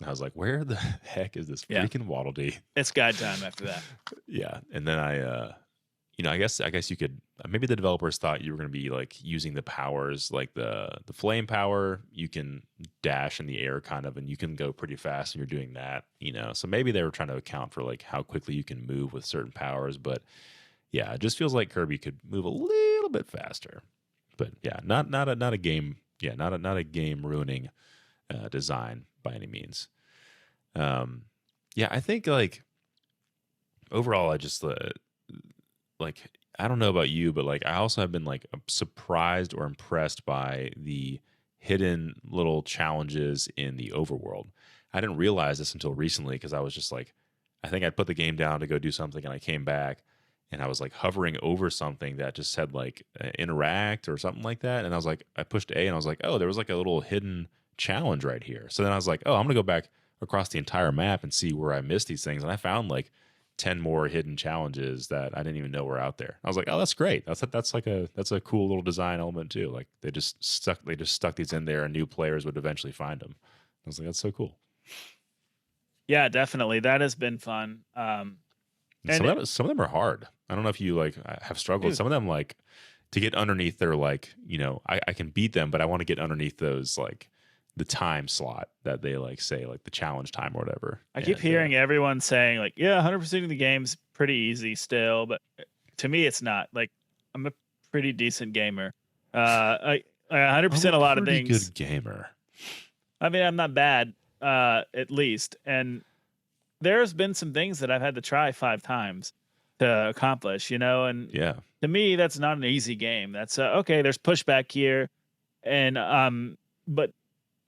I was like, where the heck is this Yeah. freaking Waddle Dee? It's guide time after that. Yeah, and then I guess you could maybe the developers thought you were going to be like using the powers like the flame power. You can dash in the air kind of, and you can go pretty fast when you're doing that. So maybe they were trying to account for like how quickly you can move with certain powers, but yeah, it just feels like Kirby could move a little bit faster. But yeah, not a game. Yeah, not a game ruining design by any means. Yeah, I think like overall, I just like I don't know about you, but like I also have been like surprised or impressed by the hidden little challenges in the overworld. I didn't realize this until recently because I was just like, I think I put the game down to go do something and I came back and I was like hovering over something that just said like interact or something like that. And I was like, I pushed A and I was like, oh, there was like a little hidden challenge right here. So then I was like, oh, I'm going to go back across the entire map and see where I missed these things. And I found like 10 more hidden challenges that I didn't even know were out there. I was like, oh, that's great. That's a cool little design element too. Like they just stuck these in there and new players would eventually find them. I was like, that's so cool. Yeah, definitely. That has been fun. And And some of them are hard. I don't know if you like have struggled. dude, Some of them like to get underneath they're like, I can beat them, but I want to get underneath those like the time slot that they like say like the challenge time or whatever. I keep And hearing everyone saying like, yeah, 100% of the game's pretty easy still, but to me, it's not. Like, I'm a pretty decent gamer. I 100% I'm a a lot of pretty things. good gamer. I mean, I'm not bad, at least. And there's been some things that I've had to try 5 times to accomplish, and Yeah. to me, that's not an easy game. That's okay. There's pushback here, and but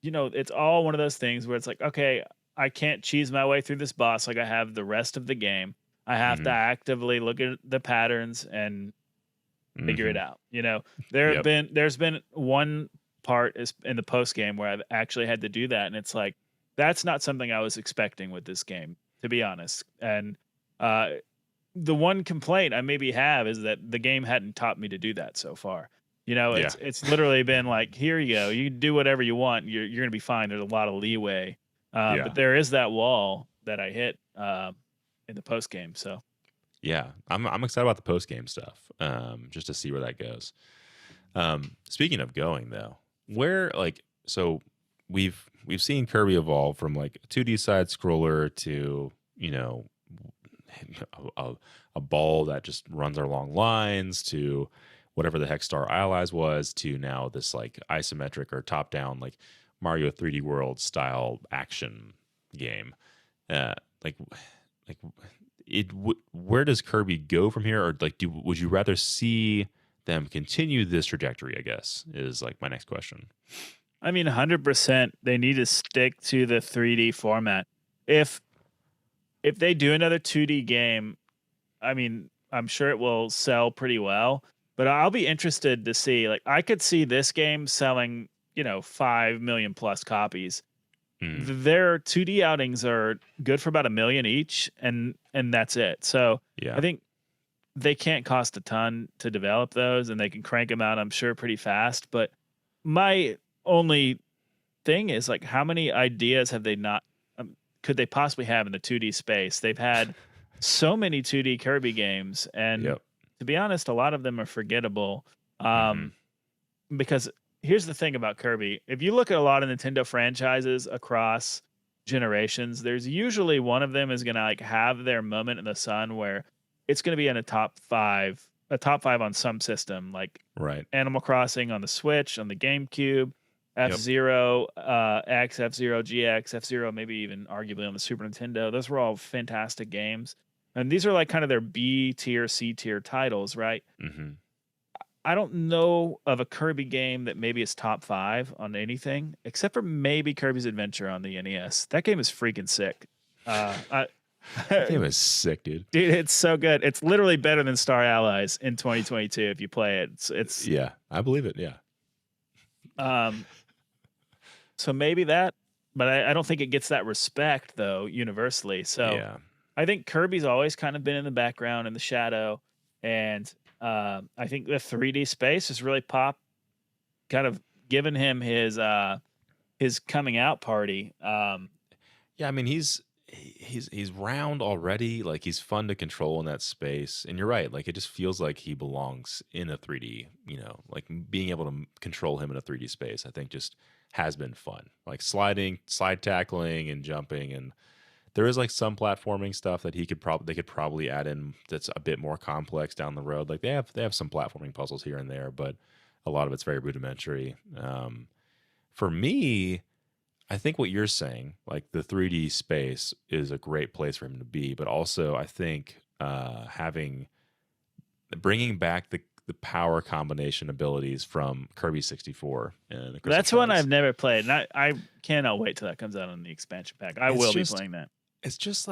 it's all one of those things where it's like, okay, I can't cheese my way through this boss like I have the rest of the game. I have to Hmm. actively look at the patterns and figure it Hmm. out. Yep. There's been one part is in the post game where I've actually had to do that, and it's like that's not something I was expecting with this game, to be honest. And uh, the one complaint I maybe have is that the game hadn't taught me to do that so far. Yeah. It's literally been like, here you go, you can do whatever you want. You're gonna be fine. There's a lot of leeway, Yeah. but there is that wall that I hit in the post game. So Yeah. I'm excited about the post game stuff. Just to see where that goes. Speaking of going though, where like so we've seen Kirby evolve from like a 2D side scroller to a, a ball that just runs along lines to whatever the heck Star Allies was to now this like isometric or top down like Mario 3D World style action game. Uh, like like where does Kirby go from here, or like would you rather see them continue this trajectory? I guess is like my next question. I mean, 100%. They need to stick to the 3D format. If they do another 2D game, I mean, I'm sure it will sell pretty well. But I'll be interested to see. Like, I could see this game selling, 5 million plus copies. Their 2D outings are good for about 1 million each, and that's it. So Yeah. I think they can't cost a ton to develop those, and they can crank them out, I'm sure, pretty fast. But my only thing is, like, how many ideas have they not could they possibly have in the 2D space? They've had so many 2D Kirby games, and to be honest, a lot of them are forgettable. Because here's the thing about Kirby. If you look at a lot of Nintendo franchises across generations, there's usually one of them is going to like have their moment in the sun where it's going to be in a top 5 on some system, like Animal Crossing on the Switch, on the GameCube, F-Zero, X, F-Zero GX, F-Zero, maybe even arguably on the Super Nintendo. Those were all fantastic games. And these are like kind of their B tier, C tier titles, right? I don't know of a Kirby game that maybe is top 5 on anything, except for maybe Kirby's Adventure on the NES. That game is freaking sick. That game is sick, dude. Dude, it's so good. It's literally better than Star Allies in 2022 if you play it. It's yeah, I believe it. Yeah. So maybe that, but I don't think it gets that respect though universally. So I think Kirby's always kind of been in the background, in the shadow, and I think the 3D space has really kind of given him his coming out party. Yeah, I mean he's round already. Like he's fun to control in that space, and you're right. Like it just feels like he belongs in a 3D. Like being able to control him in a 3D space, I think just has been fun. Like slide tackling, and jumping, and there is like some platforming stuff that they could probably add in that's a bit more complex down the road. Like they have some platforming puzzles here and there, but a lot of it's very rudimentary. For me, I think what you're saying, like the 3D space is a great place for him to be, but also I think bringing back the power combination abilities from Kirby 64. And that's one I've never played, and I cannot wait till that comes out on the expansion pack. I will be playing that. It's just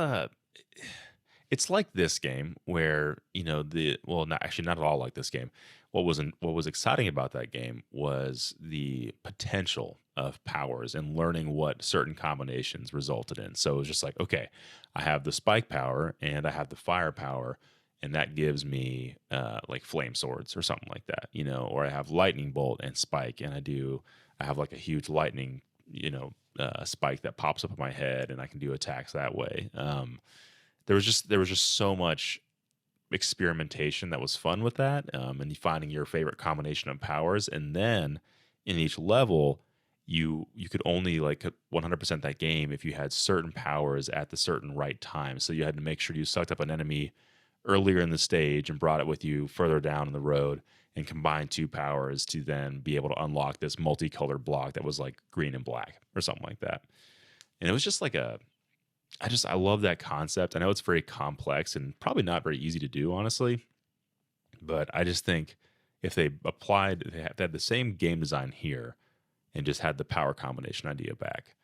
it's like this game where not at all like this game. What was exciting about that game was the potential of powers and learning what certain combinations resulted in. So it was just like, okay, I have the spike power and I have the fire power, and that gives me like flame swords or something like that, or I have lightning bolt and spike, and I have like a huge lightning, spike that pops up in my head, and I can do attacks that way. There was just so much experimentation that was fun with that, and finding your favorite combination of powers, and then in each level you could only like 100% that game if you had certain powers at the certain right time. So you had to make sure you sucked up an enemy earlier in the stage and brought it with you further down in the road, and combined 2 powers to then be able to unlock this multicolored block that was like green and black or something like that. And it was just like I love that concept. I know it's very complex and probably not very easy to do, honestly, but I just think if they had the same game design here and just had the power combination idea back,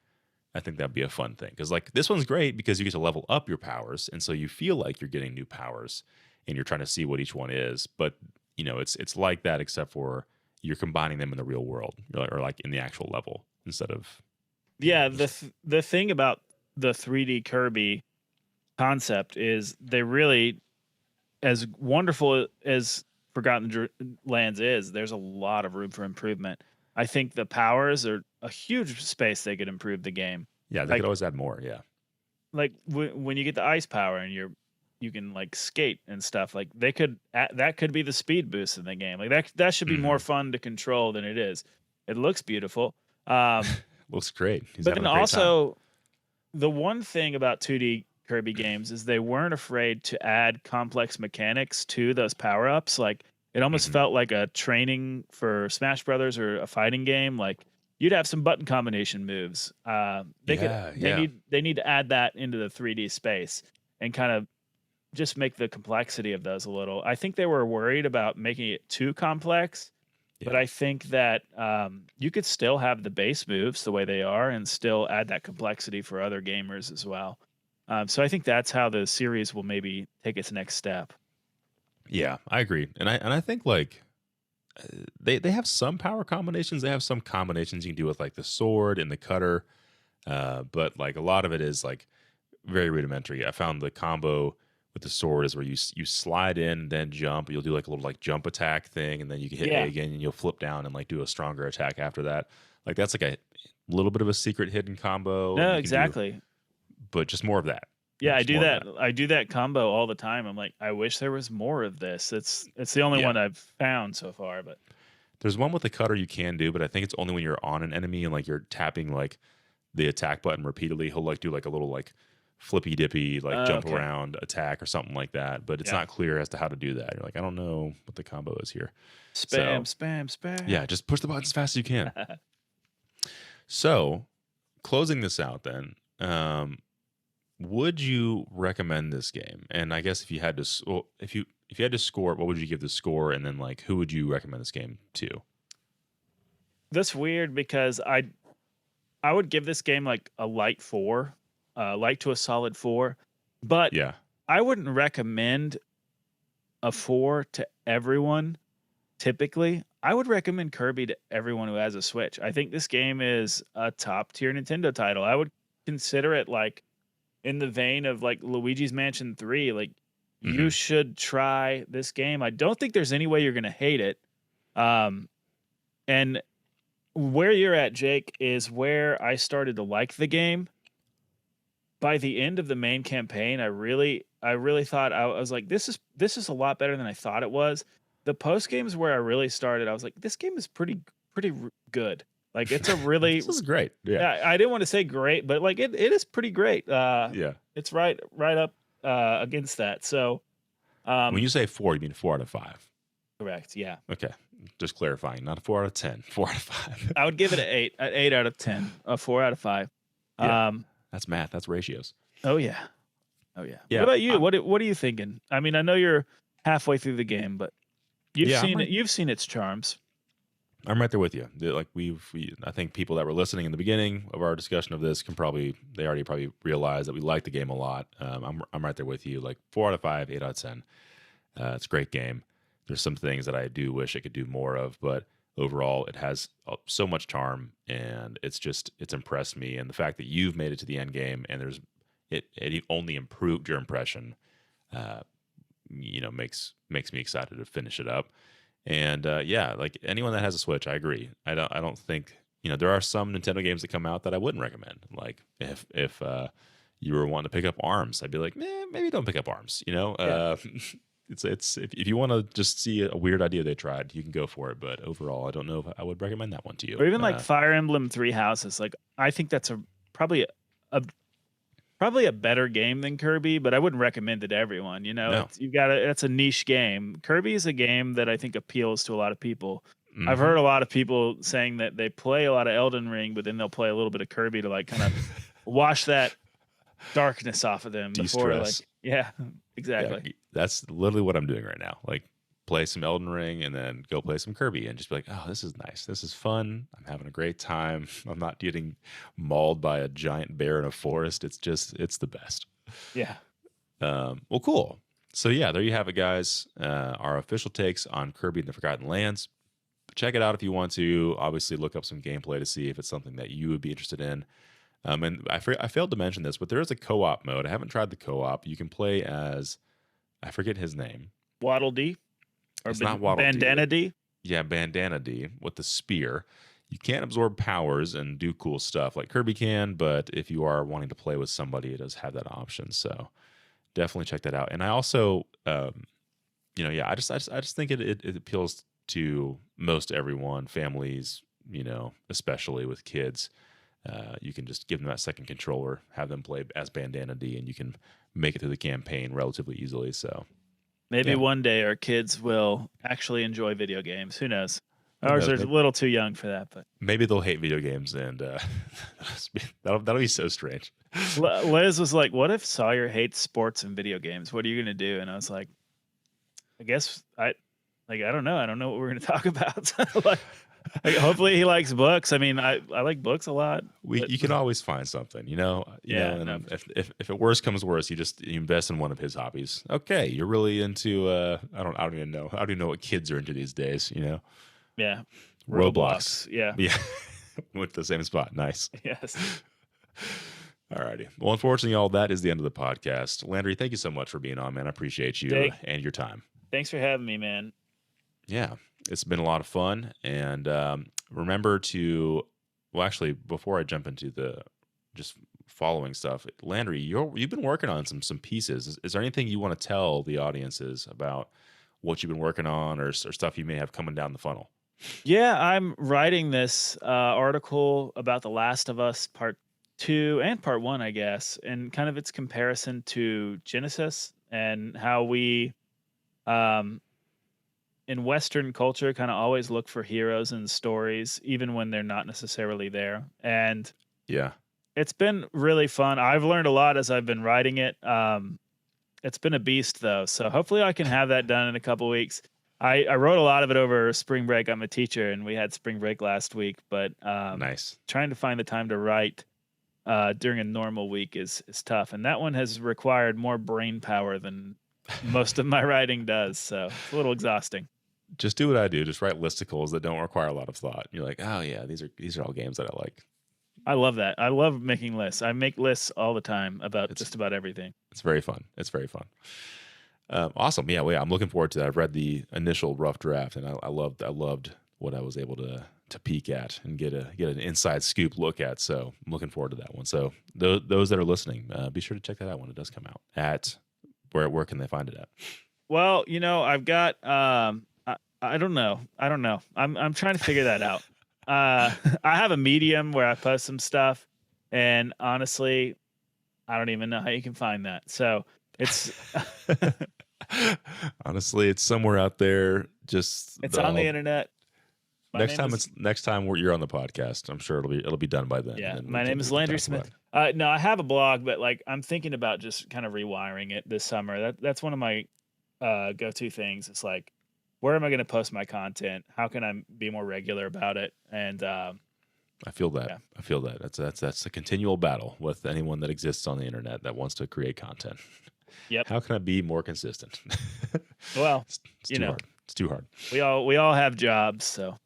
I think that'd be a fun thing. Because like this one's great because you get to level up your powers, and so you feel like you're getting new powers and you're trying to see what each one is. But it's like that, except for you're combining them in the real world, or like in the actual level instead of. Yeah, the thing about the 3D Kirby concept is they really, as wonderful as Forgotten Lands is, there's a lot of room for improvement. I think the powers are a huge space they could improve the game. Yeah, they could always add more. Yeah, like when you get the ice power and you can like skate and stuff, like that could be the speed boost in the game. Like that should be more fun to control than it is. It looks beautiful. Looks great. But then also, the one thing about 2D Kirby games is they weren't afraid to add complex mechanics to those power ups. Like it almost Hmm. felt like a training for Smash Brothers or a fighting game. Like you'd have some button combination moves. Yeah, They yeah, need to add that into the 3D space and kind of just make the complexity of those a little. I think they were worried about making it too complex, but yeah. I think that you could still have the base moves the way they are and still add that complexity for other gamers as well. So I think that's how the series will maybe take its next step. Yeah, I agree, and I think like they have some power combinations. They have some combinations you can do with like the sword and the cutter, but like a lot of it is like very rudimentary. I found the combo with the sword is where you slide in, then jump. You'll do like a little like jump attack thing, and then you can hit A Yeah, again, and you'll flip down and like do a stronger attack after that. Like that's like a little bit of a secret hidden combo, and no, you can do, exactly. but just more of that. Yeah, Just more of that. I do that combo all the time. I'm like, I wish there was more of this. It's the only Yeah. one I've found so far, but There's one with the cutter you can do, but I think it's only when you're on an enemy and like you're tapping like the attack button repeatedly. He'll like do like a little like flippy dippy like jump okay. around attack or something like that. But it's Yeah. not clear as to how to do that. You're like, I don't know what the combo is here. Spam, So spam, spam. yeah, just push the button as fast as you can. So closing this out, then, would you recommend this game? And I guess if you had to, well, if you had to score it, what would you give the score? And then like, who would you recommend this game to? That's weird because I would give this game like a light 4, light to a solid 4, but Yeah. I wouldn't recommend a 4 to everyone. Typically, I would recommend Kirby to everyone who has a Switch. I think this game is a top tier Nintendo title. I would consider it like in the vein of like Luigi's Mansion 3. Like you Hmm. should try this game. I don't think there's any way you're going to hate it. Um, and where you're at, Jake, is where I started to like the game. By the end of the main campaign, I really thought I was like, this is a lot better than I thought it was. The post games where I really started, I was like, this game is good. Like it's a really This is great. Yeah. yeah. I didn't want to say great, but like it is pretty great. Yeah. It's right up against that. So When um, you say 4, you mean 4 out of 5. correct, yeah. Okay. Just clarifying, not a 4 out of 10, 4 out of 5. I would give it an 8 out of 10, a 4 out of 5. Yeah. Um, That's math. That's ratios. oh yeah. Oh yeah. What Yeah. about you? What are you thinking? I mean, I know you're halfway through the game, but Yeah. I'm right, you've seen its charms. I'm right there with you. Like I think people that were listening in the beginning of our discussion of this they already probably realized that we like the game a lot. I'm right there with you. Like 4 out of 5, 8 out of 10. It's a great game. There's some things that I do wish it could do more of, but overall, it has so much charm, and it's impressed me. And the fact that you've made it to the end game, and it only improved your impression, uh, makes me excited to finish it up. And yeah, like anyone that has a Switch, I agree. I don't think there are some Nintendo games that come out that I wouldn't recommend. Like if you were wanting to pick up Arms, I'd be like, maybe don't pick up Arms. Yeah. It's if you want to just see a weird idea they tried, you can go for it. But overall, I don't know if I would recommend that one to you. Or even like Fire Emblem Three Houses. Like I think that's probably a probably a better game than Kirby, but I wouldn't recommend it to everyone. No. It's a niche game. Kirby is a game that I think appeals to a lot of people. I've Hmm. heard a lot of people saying that they play a lot of Elden Ring, but then they'll play a little bit of Kirby to like kind of wash that darkness off of them before De-stress. like yeah, Yeah, exactly. that's literally what I'm doing right now. Like play some Elden Ring and then go play some Kirby and just be like, oh, this is nice. This is fun. I'm having a great time. I'm not getting mauled by a giant bear in a forest. It's the best. Yeah. Well, cool. So yeah, there you have it, guys. Our official takes on Kirby and the Forgotten Lands. Check it out if you want to. Obviously, look up some gameplay to see if it's something that you would be interested in. And I failed to mention this, but there is a co-op mode. I haven't tried the co-op. You can play as I forget his name. Waddle Dee or It's not Waddle Dee. Bandana D. Yeah, Bandana D with the spear. You can't absorb powers and do cool stuff like Kirby can, but if you are wanting to play with somebody, it does have that option. So definitely check that out. And I also, yeah, I just think it appeals to most everyone, families, especially with kids. you can just give them that second controller, have them play as Bandana D, and you can make it through the campaign relatively easily. So Maybe one day our kids will actually enjoy video games. Who knows? Who Ours knows? are a little too young for that, but Maybe they'll hate video games, and that'll be so strange. Liz was like, "What if Sawyer hates sports and video games? What are you gonna do?" And I was like, "I guess I don't know. I don't know what we're gonna talk about." like, hopefully he likes books. I mean, I like books a lot. You can always find something, you know. And if it worst comes worst, you invest in one of his hobbies. Okay, you're really into I don't even know. I don't even know what kids are into these days. You know. Yeah. Roblox. Yeah. Went to the same spot. Nice. Yes. Alrighty. Well, unfortunately, all that is the end of the podcast. Landry, thank you so much for being on, man. I appreciate you and your time. Thanks for having me, man. Yeah, it's been a lot of fun. And remember to, well, actually, before I jump into the just following stuff, Landry, you've been working on some pieces. Is there anything you want to tell the audiences about what you've been working on or stuff you may have coming down the funnel? Yeah, I'm writing this article about The Last of Us Part 2 and Part 1, I guess, and kind of its comparison to Genesis and how we, in Western culture, kind of always look for heroes in stories, even when they're not necessarily there. And yeah, it's been really fun. I've learned a lot as I've been writing it. It's been a beast, though, so hopefully I can have that done in a couple weeks. I wrote a lot of it over spring break. I'm a teacher, and we had spring break last week. But nice. Trying to find the time to write during a normal week is tough, and that one has required more brain power than most of my writing does. So it's a little exhausting. Just do what I do. Just write listicles that don't require a lot of thought. You're like, oh yeah, these are all games that I like. I love that. I love making lists. I make lists all the time about just about everything. It's very fun. Awesome. Yeah, well, yeah, I'm looking forward to that. I've read the initial rough draft, and I loved what I was able to peek at and get an inside scoop look at. So I'm looking forward to that one. So those that are listening, be sure to check that out when it does come out. At where can they find it at? Well, I've got I don't know. I'm trying to figure that out. I have a Medium where I post some stuff, and honestly, I don't even know how you can find that. So it's honestly, it's somewhere out there. It's on the internet. Next time you're on the podcast, I'm sure it'll be done by then. Yeah, my name is Landry Smith. No, I have a blog, but I'm thinking about just kind of rewiring it this summer. That's one of my go-to things. It's like, where am I going to post my content? How can I be more regular about it? And I feel that. Yeah. I feel that. That's a continual battle with anyone that exists on the internet that wants to create content. Yep. How can I be more consistent? Well, it's too hard. It's too hard. We all have jobs, so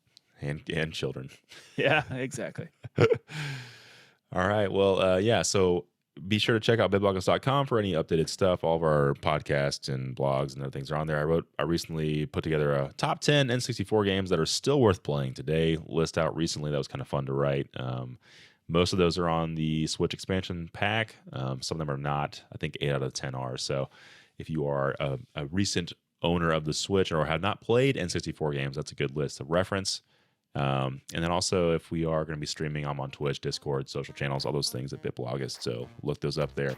and children. Yeah, exactly. All right. Well, yeah. So be sure to check out bitbloggers.com for any updated stuff. All of our podcasts and blogs and other things are on there. I recently put together a top 10 N64 games that are still worth playing today. List out recently. That was kind of fun to write. Most of those are on the Switch expansion pack. Some of them are not. I think 8 out of 10 are. So if you are a recent owner of the Switch or have not played N64 games, that's a good list to reference. And then also, if we are going to be streaming, I'm on Twitch, Discord, social channels, all those things at BitBloggist. So look those up there.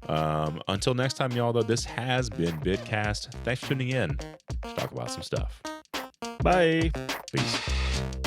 Until next time, y'all, though, this has been BitCast. Thanks for tuning in. Let's talk about some stuff. Bye. Peace.